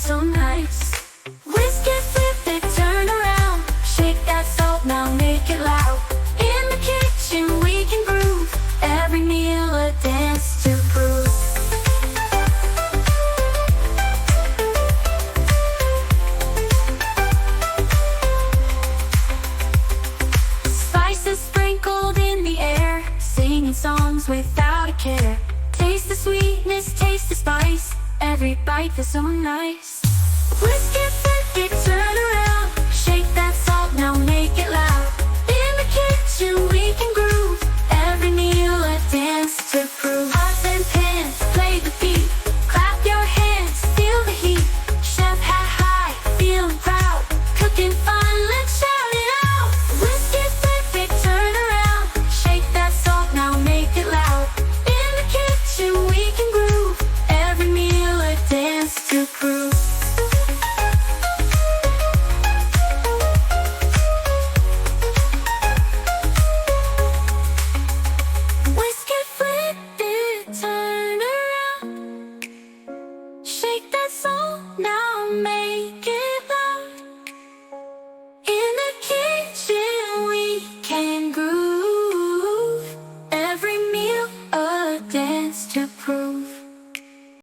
so nice. Whisk it, flip it, turn around. Shake that salt, now make it loud. In the kitchen we can groove. Every meal a dance to prove. Spices sprinkled in the air, singing songs without a care. Taste the sweetness, taste the spice. Every bite feels so nice. Whisk it, flip it, turn around. Shake that salt, now make it loud. In the kitchen we can groove. Every meal a dance to prove. Pots and pans, play the beat. Clap your hands, feel the heat. Chef hat high, feeling proud. Cooking fun, let's shout it out. Whisk it, flip it, turn around. Shake that salt, now make it loud. In the kitchen we can groove. Every meal a dance to prove. Whisk it, flip it, turn around. Shake that salt, now make it loud. In the kitchen we can groove. Every meal a dance to prove.